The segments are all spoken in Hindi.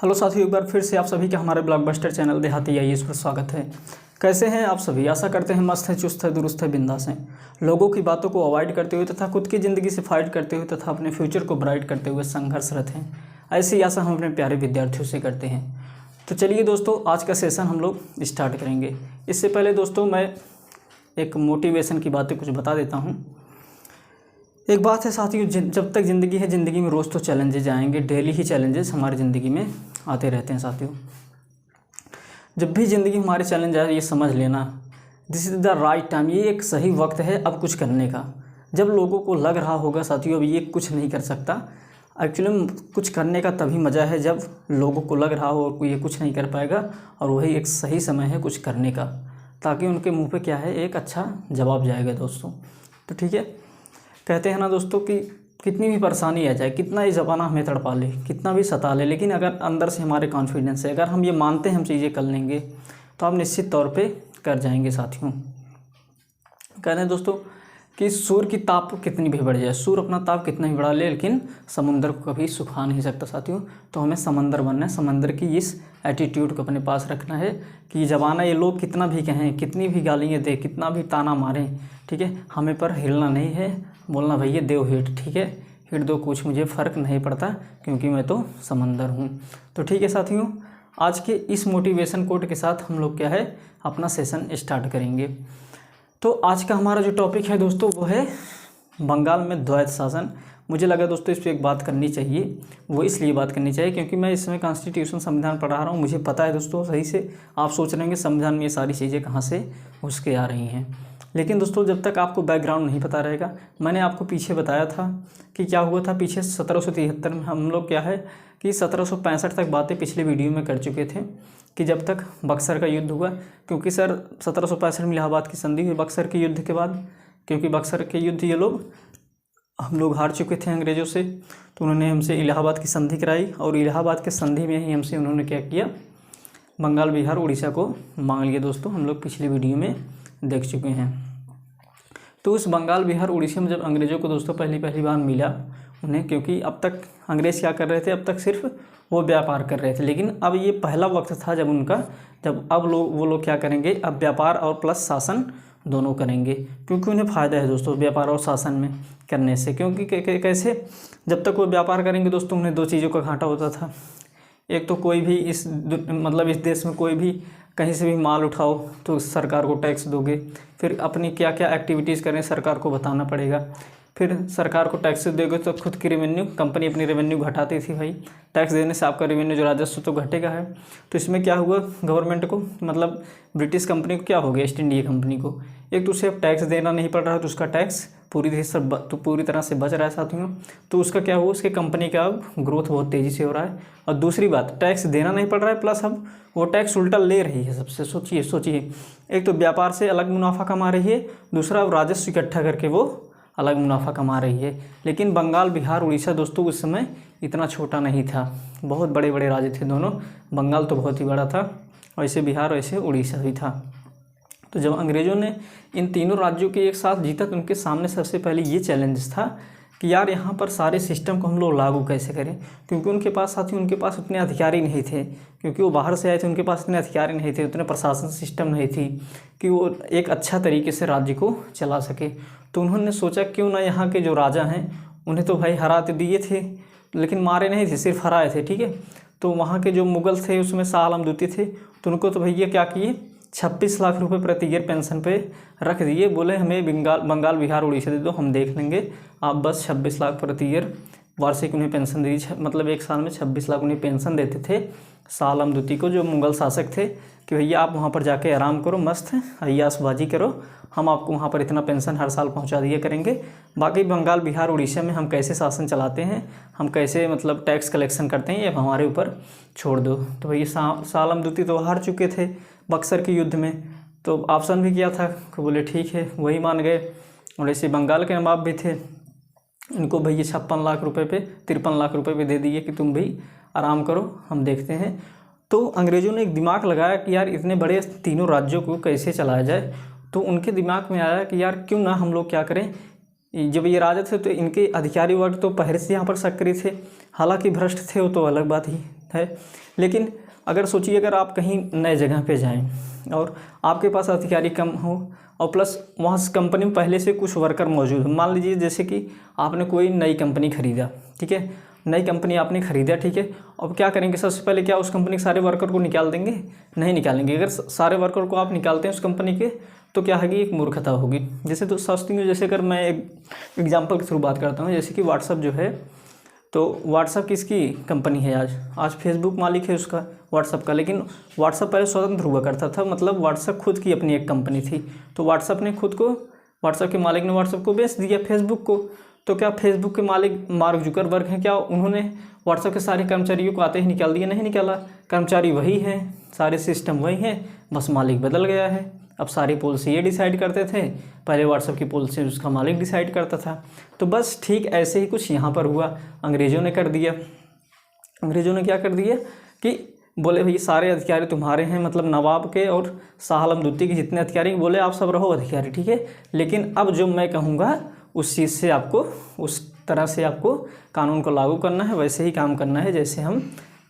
हेलो साथियों, एक बार फिर से आप सभी का हमारे ब्लॉकबस्टर चैनल देहाती आईएएस पर स्वागत है। कैसे हैं आप सभी? आशा करते हैं मस्त हैं, चुस्त हैं, दुरुस्त हैं, बिंदास हैं। लोगों की बातों को अवॉइड करते हुए तथा खुद की ज़िंदगी से फाइट करते हुए तथा अपने फ्यूचर को ब्राइट करते हुए संघर्षरत हैं। ऐसी आशा हम अपने प्यारे विद्यार्थियों से करते हैं। तो चलिए दोस्तों, आज का सेशन हम लोग स्टार्ट करेंगे। इससे पहले दोस्तों मैं एक मोटिवेशन की बातें कुछ बता देता हूँ। एक बात है साथियों, जब तक ज़िंदगी है, ज़िंदगी में रोज़ तो चैलेंजेस आएंगे। डेली ही चैलेंजेस हमारी ज़िंदगी में आते रहते हैं साथियों। जब भी ज़िंदगी में हमारे चैलेंज आए, ये समझ लेना this is the right time, ये एक सही वक्त है अब कुछ करने का। जब लोगों को लग रहा होगा साथियों अब ये कुछ नहीं कर सकता, एक्चुअली में कुछ करने का तभी मज़ा है जब लोगों को लग रहा हो कोई ये कुछ नहीं कर पाएगा, और वही एक सही समय है कुछ करने का, ताकि उनके मुँह पे क्या है, एक अच्छा जवाब जाएगा दोस्तों। तो ठीक है, कहते हैं ना दोस्तों कि कितनी भी परेशानी आ जाए, कितना ही ज़माना हमें तड़पा ले, कितना भी सता ले, लेकिन अगर अंदर से हमारे कॉन्फिडेंस है, अगर हम ये मानते हैं हम चीज़ें कर लेंगे, तो आप निश्चित तौर पे कर जाएंगे साथियों। कहते हैं दोस्तों कि सूर्य की ताप कितनी भी बढ़ जाए, सूर्य अपना ताप कितना भी बढ़ा ले, लेकिन समुंदर को कभी सुखा नहीं सकता साथियों। तो हमें समंदर बनना है, समंदर की इस एटीट्यूड को अपने पास रखना है कि ज़माना ये लोग कितना भी कहें, कितनी भी गालियाँ दें, कितना भी ताना मारें, ठीक है, हमें पर हिलना नहीं है, बोलना भैया देव हिट, ठीक है, हिट दो, कुछ मुझे फ़र्क नहीं पड़ता क्योंकि मैं तो समंदर हूँ। तो ठीक है साथियों, आज के इस मोटिवेशन कोट के साथ हम लोग क्या है अपना सेशन स्टार्ट करेंगे। तो आज का हमारा जो टॉपिक है दोस्तों वो है बंगाल में द्वैत शासन। मुझे लगा दोस्तों इस पर एक बात करनी चाहिए। वो इसलिए बात करनी चाहिए क्योंकि मैं इस समय कॉन्स्टिट्यूशन संविधान पढ़ा रहा हूँ। मुझे पता है दोस्तों सही से, आप सोच रहे होंगे संविधान में ये सारी चीज़ें कहाँ से घुस के आ रही हैं, लेकिन दोस्तों जब तक आपको बैकग्राउंड नहीं पता रहेगा, मैंने आपको पीछे बताया था कि क्या हुआ था पीछे 1773 में। हम लोग क्या है कि 1765 तक बातें पिछले वीडियो में कर चुके थे कि जब तक बक्सर का युद्ध हुआ, क्योंकि सर 1765 में इलाहाबाद की संधि हुई बक्सर के युद्ध के बाद, क्योंकि बक्सर के युद्ध हम लोग हार चुके थे अंग्रेज़ों से, तो उन्होंने हमसे इलाहाबाद की संधि कराई, और इलाहाबाद के संधि में ही हमसे उन्होंने क्या किया, बंगाल, बिहार, उड़ीसा को मांग लिया। दोस्तों हम लोग पिछले वीडियो में देख चुके हैं। तो उस बंगाल, बिहार, उड़ीसा में जब अंग्रेज़ों को दोस्तों पहली बार मिला उन्हें, क्योंकि अब तक अंग्रेज़ क्या कर रहे थे, अब तक सिर्फ वो व्यापार कर रहे थे, लेकिन अब ये पहला वक्त था जब अब वो लोग क्या करेंगे, अब व्यापार और प्लस शासन दोनों करेंगे, क्योंकि उन्हें फ़ायदा है दोस्तों व्यापार और शासन में करने से। क्योंकि कैसे, जब तक वो व्यापार करेंगे दोस्तों उन्हें दो चीज़ों का घाटा होता था। एक तो कोई भी इस देश में कोई भी कहीं से भी माल उठाओ तो सरकार को टैक्स दोगे, फिर अपनी क्या क्या एक्टिविटीज़ करें सरकार को बताना पड़ेगा, फिर सरकार को टैक्स दोगे तो खुद की रेवेन्यू, कंपनी अपनी रेवेन्यू घटाती थी भाई, टैक्स देने से आपका रेवेन्यू जो राजस्व तो घटेगा है। तो इसमें क्या हुआ, गवर्नमेंट को मतलब ब्रिटिश कंपनी को क्या हो गया, ईस्ट इंडिया कंपनी को, एक तो उसे अब टैक्स देना नहीं पड़ रहा है, तो उसका टैक्स पूरी तरह से बच रहा है साथियों। तो उसका क्या हुआ, उसके कंपनी का अब ग्रोथ बहुत तेज़ी से हो रहा है। और दूसरी बात, टैक्स देना नहीं पड़ रहा है, प्लस अब वो टैक्स उल्टा ले रही है सबसे। सोचिए, एक तो व्यापार से अलग मुनाफा कमा रही है, दूसरा अब राजस्व इकट्ठा करके वो अलग मुनाफा कमा रही है। लेकिन बंगाल, बिहार, उड़ीसा दोस्तों उस समय इतना छोटा नहीं था, बहुत बड़े बड़े राज्य थे दोनों। बंगाल तो बहुत ही बड़ा था, वैसे बिहार वैसे उड़ीसा भी था। तो जब अंग्रेज़ों ने इन तीनों राज्यों के एक साथ जीता, तो उनके सामने सबसे पहले ये चैलेंज था कि यार यहाँ पर सारे सिस्टम को हम लोग लागू कैसे करें, क्योंकि उनके पास उतने अधिकारी नहीं थे, क्योंकि वो बाहर से आए थे, उनके पास इतने अधिकारी नहीं थे, उतने प्रशासन सिस्टम नहीं थी कि वो एक अच्छा तरीके से राज्य को चला सके। तो उन्होंने सोचा क्यों ना यहाँ के जो राजा हैं, उन्हें तो भाई हरा तो दिए थे लेकिन मारे नहीं थे, सिर्फ हराए थे, ठीक है। तो वहाँ के जो मुगल थे उसमें शाह आलम द्वितीय थे, तो उनको तो भैया क्या किए, 26 लाख रुपए प्रति ईयर पेंशन पे रख दिए। बोले हमें बंगाल, बिहार, उड़ीसा दे दो, हम देख लेंगे, आप बस 26 लाख प्रति ईयर वार्षिक उन्हें पेंशन दे दीजिए। मतलब एक साल में 26 लाख उन्हें पेंशन देते थे शाह आलम द्वितीय को, जो मुगल शासक थे, कि भैया आप वहाँ पर जाके आराम करो, मस्त अय्याशबाजी करो, हम आपको वहाँ पर इतना पेंशन हर साल पहुँचा दिया करेंगे। बाकी बंगाल, बिहार, उड़ीसा में हम कैसे शासन चलाते हैं, हम कैसे मतलब टैक्स कलेक्शन करते हैं, ये हमारे ऊपर छोड़ दो। तो भैया शाह आलम द्वितीय तो हार चुके थे बक्सर के युद्ध में, तो ऑप्शन भी किया था कि बोले ठीक है, वही मान गए। और ऐसे बंगाल के नवाब भी थे, इनको भैया 56 लाख रुपए पे 53 लाख रुपए पे दे दिए कि तुम भी आराम करो, हम देखते हैं। तो अंग्रेज़ों ने एक दिमाग लगाया कि यार इतने बड़े तीनों राज्यों को कैसे चलाया जाए। तो उनके दिमाग में आया कि यार क्यों ना हम लोग क्या करें, जब ये राजा थे तो इनके अधिकारी वर्ग तो पहले से यहाँ पर सक्रिय थे, हालांकि भ्रष्ट थे वो तो अलग बात ही है। लेकिन अगर सोचिए, अगर आप कहीं नए जगह पे जाएं और आपके पास अधिकारी कम हो और प्लस वहाँ कंपनी में पहले से कुछ वर्कर मौजूद हो। मान लीजिए जैसे कि आपने कोई नई कंपनी ख़रीदा, ठीक है, नई कंपनी आपने ख़रीदा, ठीक है। अब क्या करेंगे, सबसे पहले क्या उस कंपनी के सारे वर्कर को निकाल देंगे? नहीं निकालेंगे। अगर सारे वर्कर को आप निकालते हैं उस कंपनी के, तो क्या होगी, एक मूर्खता होगी। जैसे तो सोचती हूँ, जैसे अगर मैं एक एग्जांपल के थ्रू बात करता हूँ, जैसे कि व्हाट्सअप जो है, तो व्हाट्सअप किसकी कंपनी है? आज फेसबुक मालिक है उसका, व्हाट्सअप का। लेकिन व्हाट्सअप पहले स्वतंत्र हुआ करता था, मतलब व्हाट्सअप खुद की अपनी एक कंपनी थी। तो व्हाट्सअप ने खुद को, व्हाट्सअप के मालिक ने व्हाट्सअप को बेच दिया फेसबुक को। तो क्या फेसबुक के मालिक मार्क जुकरबर्ग हैं, क्या उन्होंने व्हाट्सअप के सारे कर्मचारियों को आते ही निकाल दिया? नहीं निकाला। कर्मचारी वही हैं, सारे सिस्टम वही हैं, बस मालिक बदल गया है। अब सारी पॉलिसी ये डिसाइड करते थे, पहले व्हाट्सएप की पॉलिसी उसका मालिक डिसाइड करता था। तो बस ठीक ऐसे ही कुछ यहाँ पर हुआ, अंग्रेज़ों ने कर दिया। अंग्रेज़ों ने क्या कर दिया कि बोले भाई सारे अधिकारी तुम्हारे हैं, मतलब नवाब के और शाह आलम द्वितीय के जितने अधिकारी, बोले आप सब रहो अधिकारी, ठीक है, लेकिन अब जो मैं कहूँगा उस चीज़ से आपको, उस तरह से आपको कानून को लागू करना है, वैसे ही काम करना है जैसे हम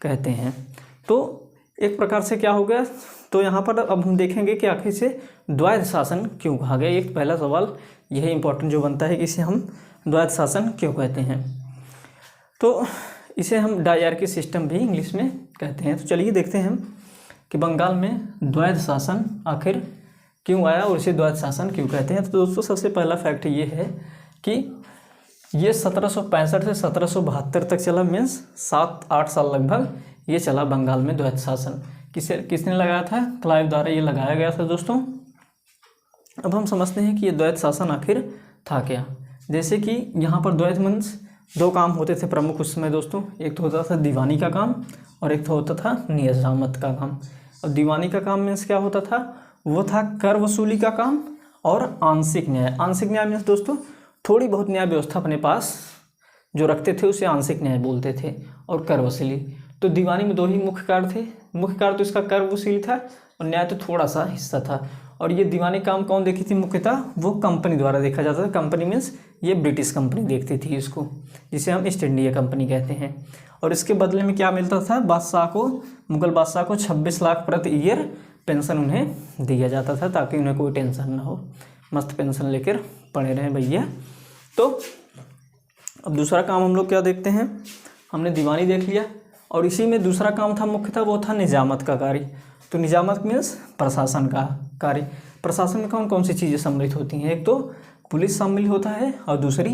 कहते हैं। तो एक प्रकार से क्या हो गया, तो यहाँ पर अब हम देखेंगे कि आखिर से द्वैध शासन क्यों कहा गया। एक पहला सवाल यही इंपॉर्टेंट जो बनता है कि इसे हम द्वैध शासन क्यों कहते हैं। तो इसे हम डायरकी सिस्टम भी इंग्लिश में कहते हैं। तो चलिए देखते हैं हम कि बंगाल में द्वैध शासन आखिर क्यों आया और इसे द्वैध शासन क्यों कहते हैं। तो दोस्तों सबसे पहला फैक्ट ये है कि ये 1765 से 1772 तक चला, मीन्स 7-8 साल लगभग ये चला बंगाल में द्वैध शासन। किसने लगाया था? क्लाइव द्वारा ये लगाया गया था दोस्तों। अब हम समझते हैं कि ये द्वैध शासन आखिर था क्या। जैसे कि यहाँ पर द्वैध मीन्स दो काम होते थे प्रमुख उस समय दोस्तों, एक तो होता था दीवानी का काम और एक तो होता था नियाज़ामत का काम। अब दीवानी का काम मीन्स क्या होता था? वो था कर वसूली का काम और आंशिक न्याय। आंशिक न्याय मीन्स दोस्तों थोड़ी बहुत न्याय व्यवस्था अपने पास जो रखते थे उसे आंशिक न्याय बोलते थे। और कर वसूली, तो दीवानी में दो ही मुख्य कार्य थे। मुख्य कार्य तो इसका कर वसूली था और न्याय तो थोड़ा सा हिस्सा था। और ये दीवानी काम कौन देखी थी? मुख्यतः वो कंपनी द्वारा देखा जाता था। कंपनी मीन्स ये ब्रिटिश कंपनी देखती थी इसको, जिसे हम ईस्ट इंडिया कंपनी कहते हैं। और इसके बदले में क्या मिलता था? बादशाह को, मुगल बादशाह को 26 लाख प्रति ईयर पेंशन उन्हें दिया जाता था, ताकि उन्हें कोई टेंशन ना हो, मस्त पेंशन लेकर पड़े रहें भैया। तो अब दूसरा काम हम लोग क्या देखते हैं? हमने दीवानी देख लिया और इसी में दूसरा काम था मुख्यतः, वो था निजामत का कार्य। तो निजामत मीन्स प्रशासन का कार्य। प्रशासन में कौन कौन सी चीज़ें सम्मिलित होती हैं? एक तो पुलिस शामिल होता है और दूसरी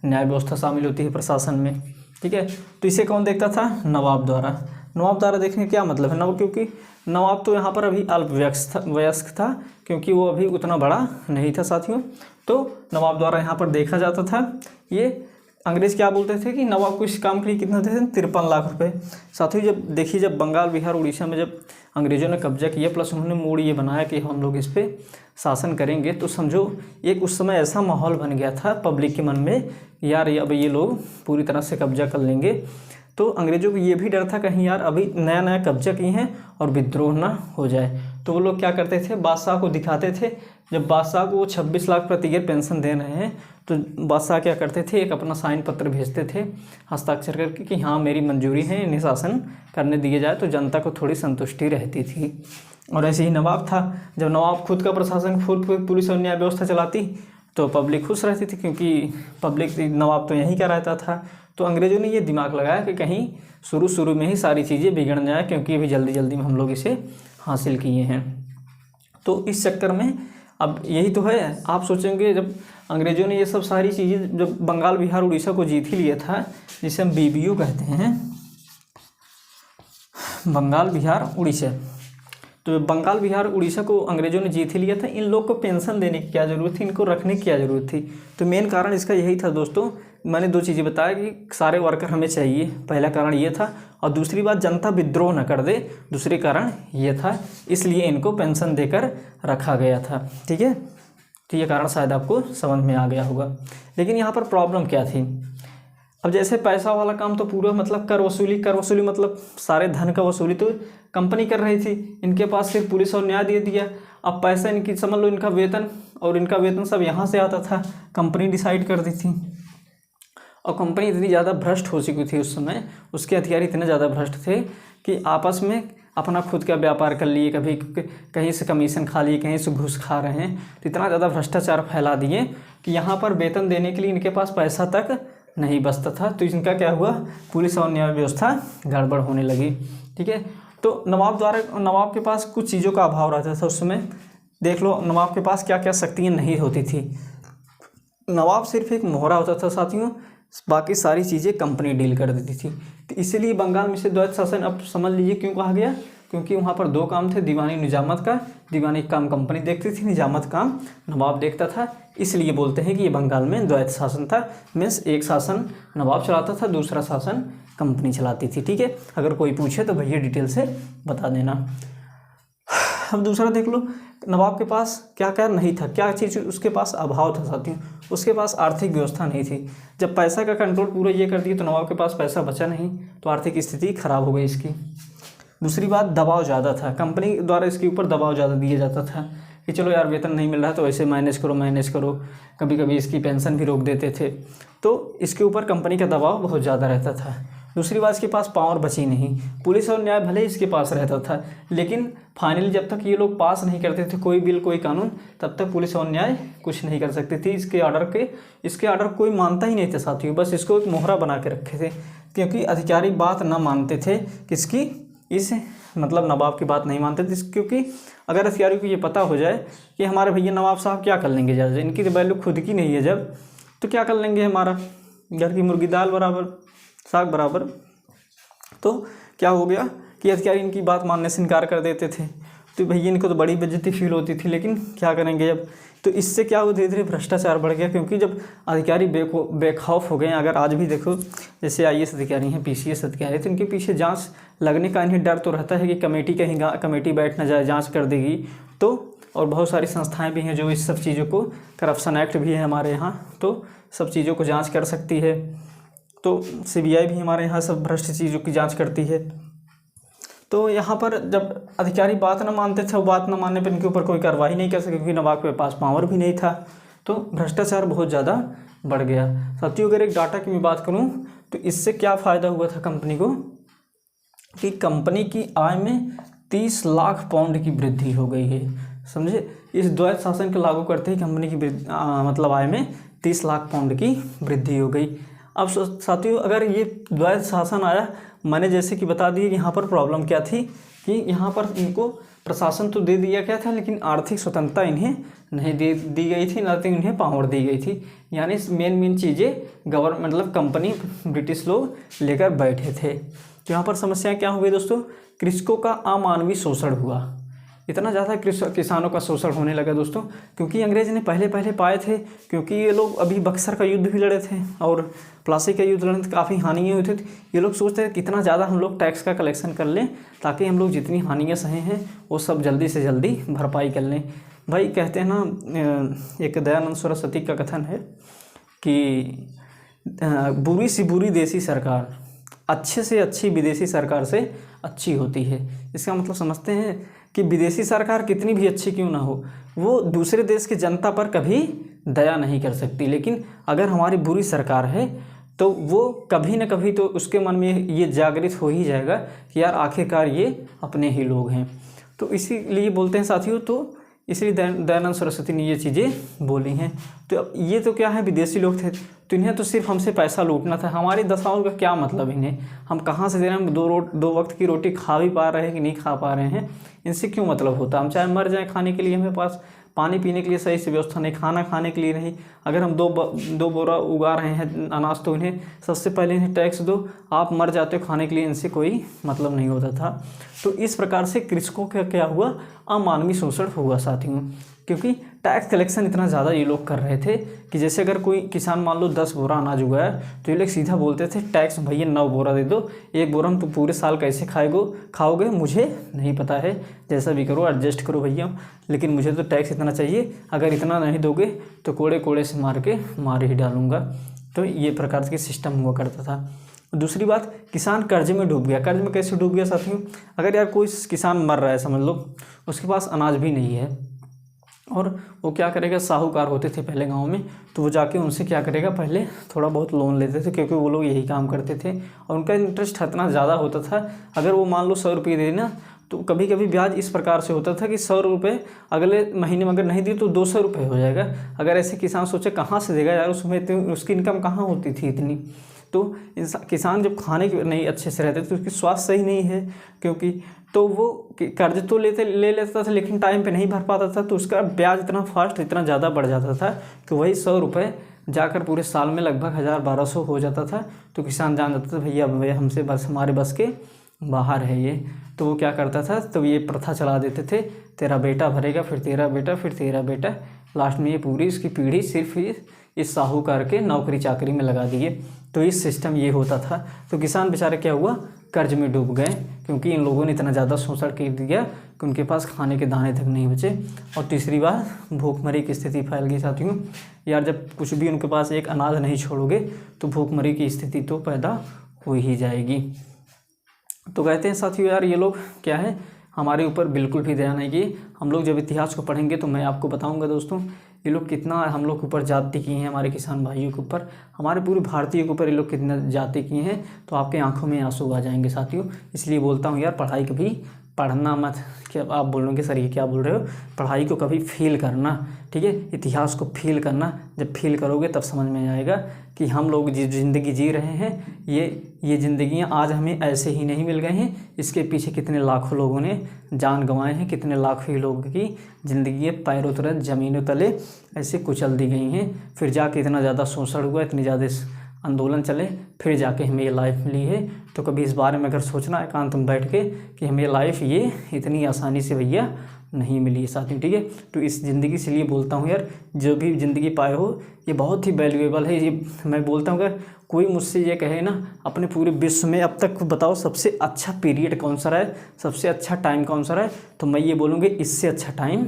न्याय व्यवस्था शामिल होती है प्रशासन में, ठीक है। तो इसे कौन देखता था? नवाब द्वारा। नवाब द्वारा देखने का क्या मतलब है? नवाब, क्योंकि नवाब तो यहाँ पर अभी अल्पवयस्क था, क्योंकि वो अभी उतना बड़ा नहीं था साथियों। तो नवाब द्वारा यहाँ पर देखा जाता था। ये अंग्रेज़ क्या बोलते थे कि नवाब को इस काम के लिए कितना देते थे? 53 लाख रुपए। साथियों जब देखिए, जब बंगाल, बिहार, उड़ीसा में जब अंग्रेज़ों ने कब्जा किया, प्लस उन्होंने मूड ये बनाया कि हम लोग इस पर शासन करेंगे, तो समझो एक उस समय ऐसा माहौल बन गया था पब्लिक के मन में, यार अब ये लोग पूरी तरह से कब्जा कर लेंगे। तो अंग्रेज़ों को ये भी डर था कहीं यार अभी नया नया कब्जा किए हैं और विद्रोह ना हो जाए। तो वो लोग क्या करते थे? बादशाह को दिखाते थे। जब बादशाह को वो 26 लाख प्रति ईयर पेंशन दे रहे हैं, तो बादशाह क्या करते थे? एक अपना साइन पत्र भेजते थे हस्ताक्षर करके कि हाँ मेरी मंजूरी है, इन्हें शासन करने दिए जाए, तो जनता को थोड़ी संतुष्टि रहती थी। और ऐसे ही नवाब था, जब नवाब खुद का प्रशासन, खुद पुलिस और न्याय व्यवस्था चलाती, तो पब्लिक खुश रहती थी, क्योंकि पब्लिक, नवाब तो यहीं का रहता था। तो अंग्रेज़ों ने ये दिमाग लगाया कि कहीं शुरू में ही सारी चीज़ें बिगड़ जाए, क्योंकि अभी जल्दी जल्दी में हम लोग इसे हासिल किए हैं। तो इस चक्कर में अब यही तो है, आप सोचेंगे जब अंग्रेज़ों ने ये सब सारी चीज़ें, जब बंगाल, बिहार, उड़ीसा को जीत ही लिया था, जिसे हम BBO कहते हैं, बंगाल, बिहार, उड़ीसा, तो बंगाल, बिहार, उड़ीसा को अंग्रेज़ों ने जीत ही लिया था। इन लोग को पेंशन देने की क्या ज़रूरत थी? इनको रखने की क्या ज़रूरत थी? तो मेन कारण इसका यही था दोस्तों। मैंने दो चीज़ें बताया कि सारे वर्कर हमें चाहिए, पहला कारण ये था, और दूसरी बात जनता विद्रोह न कर दे, दूसरी कारण ये था, इसलिए इनको पेंशन देकर रखा गया था, ठीक है। तो ये कारण शायद आपको समझ में आ गया होगा। लेकिन यहाँ पर प्रॉब्लम क्या थी? अब जैसे पैसा वाला काम तो पूरा, मतलब कर वसूली मतलब सारे धन का वसूली तो कंपनी कर रही थी, इनके पास सिर्फ पुलिस और न्याय दे दिया। अब पैसा इनकी, समझ लो इनका वेतन, और इनका वेतन सब यहाँ से आता था, कंपनी डिसाइड कर दी थी। और कंपनी इतनी ज़्यादा भ्रष्ट हो चुकी थी उस समय, उसके अधिकारी इतने ज़्यादा भ्रष्ट थे कि आपस में अपना खुद का व्यापार कर लिए, कभी कहीं से कमीशन खा लिए, कहीं से घूस खा रहे हैं। तो इतना ज़्यादा भ्रष्टाचार फैला दिए कि यहाँ पर वेतन देने के लिए इनके पास पैसा तक नहीं बचता था। तो इनका क्या हुआ, पुलिस और न्याय व्यवस्था गड़बड़ होने लगी। ठीक है, तो नवाब के पास कुछ चीज़ों का अभाव रहता था उस समय। देख लो नवाब के पास क्या क्या शक्तियाँ नहीं होती थी। नवाब सिर्फ एक मोहरा होता था साथियों, बाकी सारी चीज़ें कंपनी डील कर देती थी। तो इसीलिए बंगाल में से द्वैत शासन अब समझ लीजिए क्यों कहा गया, क्योंकि वहाँ पर दो काम थे, दीवानी निजामत का। दीवानी काम कंपनी देखती थी, निजामत काम नवाब देखता था। इसलिए बोलते हैं कि ये बंगाल में द्वैत शासन था। मीन्स एक शासन नवाब चलाता था, दूसरा शासन कंपनी चलाती थी। ठीक है, अगर कोई पूछे तो भैया डिटेल से बता देना। अब दूसरा देख लो, नवाब के पास क्या क्या नहीं था, क्या चीज़ उसके पास अभाव था साथियों। उसके पास आर्थिक व्यवस्था नहीं थी। जब पैसा का कंट्रोल पूरा ये कर दिया तो नवाब के पास पैसा बचा नहीं, तो आर्थिक स्थिति खराब हो गई इसकी। दूसरी बात, दबाव ज़्यादा था, कंपनी द्वारा इसके ऊपर दबाव ज़्यादा दिया जाता था कि चलो यार वेतन नहीं मिल रहा तो ऐसे मैनेज करो। कभी कभी इसकी पेंशन भी रोक देते थे। तो इसके ऊपर कंपनी का दबाव बहुत ज़्यादा रहता था। दूसरी बात, इसके पास पावर बची नहीं। पुलिस और न्याय भले इसके पास रहता था, लेकिन फाइनली जब तक ये लोग पास नहीं करते थे कोई बिल कोई कानून, तब तक पुलिस और न्याय कुछ नहीं कर सकती थी। इसके ऑर्डर कोई मानता ही नहीं था साथियों, बस इसको एक मोहरा बना के रखे थे, क्योंकि अधिकारी बात ना मानते थे किसकी, इस मतलब नवाब की बात नहीं मानते थे। क्योंकि अगर अधिकारी को ये पता हो जाए कि हमारे भैया नवाब साहब क्या कर लेंगे, ज़्यादा इनकी तो वैल्यू खुद की नहीं है जब, तो क्या कर लेंगे, हमारा घर की मुर्गी दाल बराबर साग बराबर। तो क्या हो गया कि अधिकारी इनकी बात मानने से इनकार कर देते थे। तो भैया इनको तो बड़ी बेइज्जती फील होती थी, लेकिन क्या करेंगे अब। तो इससे क्या हुआ, धीरे धीरे भ्रष्टाचार बढ़ गया। क्योंकि जब अधिकारी बेखौफ हो गए, अगर आज भी देखो जैसे IAS अधिकारी हैं, PCS अधिकारी, तो इनके पीछे जांच लगने का इन्हें डर तो रहता है कि कमेटी बैठ ना जाए, जांच कर देगी। तो और बहुत सारी संस्थाएं भी हैं जो इस सब चीज़ों को, करप्शन एक्ट भी है हमारे यहाँ, तो सब चीज़ों को जाँच कर सकती है। तो CBI भी हमारे यहाँ सब भ्रष्ट चीज़ों की जांच करती है। तो यहाँ पर जब अधिकारी बात ना मानते थे, वो बात ना मानने पर इनके ऊपर कोई कार्रवाई नहीं कर सके, क्योंकि नवाब के पास पावर भी नहीं था। तो भ्रष्टाचार बहुत ज़्यादा बढ़ गया साथियों। अगर एक डाटा की मैं बात करूँ तो इससे क्या फ़ायदा हुआ था कंपनी को, कि कंपनी की आय में 30 लाख पाउंड की वृद्धि हो गई है। समझे, इस द्वैत शासन के लागू करते ही कंपनी की मतलब आय में 30 लाख पाउंड की वृद्धि हो गई। अब साथियों, अगर ये द्वैत शासन आया, मैंने जैसे कि बता दिया कि यहाँ पर प्रॉब्लम क्या थी, कि यहाँ पर इनको प्रशासन तो दे दिया गया था, लेकिन आर्थिक स्वतंत्रता इन्हें नहीं दी गई थी, ना तो इन्हें पावर दी गई थी। यानी मेन चीज़ें गवर्नमेंट मतलब कंपनी ब्रिटिश लोग लेकर बैठे थे। तो यहाँ पर समस्या क्या हो गई दोस्तों, कृषकों का अमानवीय शोषण हुआ। इतना ज़्यादा किसानों का शोषण होने लगा दोस्तों, क्योंकि अंग्रेज ने पहले पाए थे, क्योंकि ये लोग अभी बक्सर का युद्ध भी लड़े थे और प्लासी का युद्ध लड़े थे, काफ़ी हानियाँ हुई थी। ये लोग सोचते थे कितना ज़्यादा हम लोग टैक्स का कलेक्शन कर लें, ताकि हम लोग जितनी हानियाँ सहे हैं वो सब जल्दी से जल्दी भरपाई कर लें। भाई कहते हैं ना, एक दयानंद सरस्वती का कथन है कि बुरी सी बुरी देसी सरकार अच्छे से अच्छी विदेशी सरकार से अच्छी होती है। इसका मतलब समझते हैं कि विदेशी सरकार कितनी भी अच्छी क्यों ना हो, वो दूसरे देश की जनता पर कभी दया नहीं कर सकती। लेकिन अगर हमारी बुरी सरकार है तो वो कभी न कभी तो उसके मन में ये जागृत हो ही जाएगा कि यार आखिरकार ये अपने ही लोग हैं। तो इसीलिए बोलते हैं साथियों, तो इसलिए दयानंद सरस्वती ने ये चीज़ें बोली हैं। तो अब ये तो क्या है, विदेशी लोग थे तो इन्हें तो सिर्फ हमसे पैसा लूटना था, हमारी दशाओं का क्या मतलब इन्हें, हम कहाँ से दे रहे हैं, दो वक्त की रोटी खा भी पा रहे हैं कि नहीं खा पा रहे हैं, इनसे क्यों मतलब होता। हम चाहे मर जाएं खाने के लिए, हमें पास पानी पीने के लिए सही से व्यवस्था नहीं, खाना खाने के लिए नहीं। अगर हम दो बोरा उगा रहे हैं अनाज, तो इन्हें सबसे पहले इन्हें टैक्स दो, आप मर जाते हो खाने के लिए, इनसे कोई मतलब नहीं होता था। तो इस प्रकार से कृषकों का क्या हुआ, अमानवीय शोषण हुआ साथियों, क्योंकि टैक्स कलेक्शन इतना ज़्यादा ये लोग कर रहे थे कि जैसे अगर कोई किसान मान लो 10 बोरा अनाज उगाया, तो ये लोग सीधा बोलते थे टैक्स भैया 9 बोरा दे दो, 1 बोरा हम तो पूरे साल कैसे खाओगे मुझे नहीं पता है, जैसा भी करो एडजस्ट करो भैया, लेकिन मुझे तो टैक्स इतना चाहिए, अगर इतना नहीं दोगे तो कोड़े से मार ही डालूंगा। तो ये प्रकार के सिस्टम हुआ करता था। दूसरी बात, किसान कर्ज में डूब गया। कर्ज में कैसे डूब गया साथियों, अगर यार कोई किसान मर रहा है, समझ लो उसके पास अनाज भी नहीं है, और वो क्या करेगा, साहूकार होते थे पहले गांव में, तो वो जाके उनसे क्या करेगा, पहले थोड़ा बहुत लोन लेते थे, क्योंकि वो लोग यही काम करते थे और उनका इंटरेस्ट इतना ज़्यादा होता था। अगर वो मान लो 100 रुपये देना, तो कभी कभी ब्याज इस प्रकार से होता था कि 100 रुपये अगले महीने में अगर नहीं दिए तो 200 रुपये हो जाएगा। अगर ऐसे किसान सोचे कहाँ से देगा यार, उसमें उसकी इनकम कहाँ होती थी इतनी। तो किसान जब खाने के नहीं अच्छे से रहते तो उसकी स्वास्थ्य सही नहीं है, क्योंकि तो वो कर्ज तो ले लेता था लेकिन टाइम पे नहीं भर पाता था, तो उसका ब्याज इतना फास्ट इतना ज़्यादा बढ़ जाता था कि वही 100 रुपये जाकर पूरे साल में लगभग 1000-1200 हो जाता था। तो किसान जान जाता था भैया हमसे बस हमारे बस के बाहर है ये। तो वो क्या करता था, तो ये प्रथा चला देते थे, तेरा बेटा भरेगा, फिर तेरा बेटा, फिर तेरा बेटा, लास्ट में ये पूरी इसकी पीढ़ी सिर्फ इस साहूकार के नौकरी चाकरी में लगा दिए। तो इस सिस्टम ये होता था। तो किसान बेचारे क्या हुआ, कर्ज में डूब गए, क्योंकि इन लोगों ने इतना ज़्यादा शोषण कर दिया कि उनके पास खाने के दाने तक नहीं बचे। और तीसरी बात, भूखमरी की स्थिति फैल गई साथियों। यार जब कुछ भी उनके पास एक अनाज नहीं छोड़ोगे तो भूखमरी की स्थिति तो पैदा हो ही जाएगी। तो कहते हैं साथियों यार ये लोग क्या है, हमारे ऊपर बिल्कुल भी दया नहीं की। हम लोग जब इतिहास को पढ़ेंगे तो मैं आपको बताऊंगा दोस्तों, ये लोग कितना हम लोग के ऊपर जाति किए हैं, हमारे किसान भाइयों के ऊपर, हमारे पूरे भारतीय के ऊपर ये लोग कितना जाति किए हैं। तो आपके आंखों में आंसू आ जाएंगे साथियों। इसलिए बोलता हूँ यार, पढ़ाई कभी पढ़ना मत। क्या आप बोलोगे सर ये क्या बोल रहे हो, पढ़ाई को कभी फील करना, ठीक है, इतिहास को फील करना। जब फील करोगे तब समझ में आएगा कि हम लोग जिस ज़िंदगी जी रहे हैं, ये ज़िंदगियाँ आज हमें ऐसे ही नहीं मिल गए हैं। इसके पीछे कितने लाखों लोगों ने जान गंवाए हैं, कितने लाखों ही लोगों की ज़िंदगी पैरों तले ज़मीनों तले ऐसे कुचल दी गई हैं। फिर जाके इतना ज़्यादा शोषण हुआ, इतनी ज़्यादा आंदोलन चले, फिर जाके हमें ये लाइफ मिली है। तो कभी इस बारे में अगर सोचना एकांत में बैठ के कि हमें लाइफ ये इतनी आसानी से भैया नहीं मिली है साथियों, ठीक है। तो इस ज़िंदगी से लिए बोलता हूँ यार, जो भी ज़िंदगी पाए हो ये बहुत ही वैल्यूएबल है। ये मैं बोलता हूँ अगर कोई मुझसे ये कहे ना, अपने पूरे विश्व में अब तक बताओ सबसे अच्छा पीरियड कौन सा रहा है, सबसे अच्छा टाइम कौन सा रहा है, तो मैं ये बोलूँगी इससे अच्छा टाइम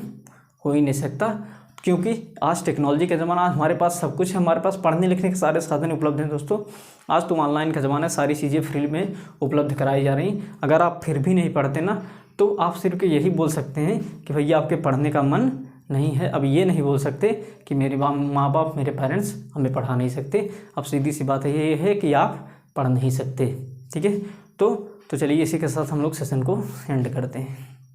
हो ही नहीं सकता। क्योंकि आज टेक्नोलॉजी का ज़माना, आज हमारे पास सब कुछ है, हमारे पास पढ़ने लिखने के सारे साधन उपलब्ध हैं दोस्तों। आज तो ऑनलाइन का ज़माना है, सारी चीज़ें फ्री में उपलब्ध कराई जा रही। अगर आप फिर भी नहीं पढ़ते ना, तो आप सिर्फ यही बोल सकते हैं कि भैया आपके पढ़ने का मन नहीं है। अब ये नहीं बोल सकते कि मेरे माँ बाप मेरे पेरेंट्स हमें पढ़ा नहीं सकते। अब सीधी सी बात ये है कि आप पढ़ नहीं सकते, ठीक है। तो चलिए इसी के साथ हम लोग सेशन को एंड करते हैं।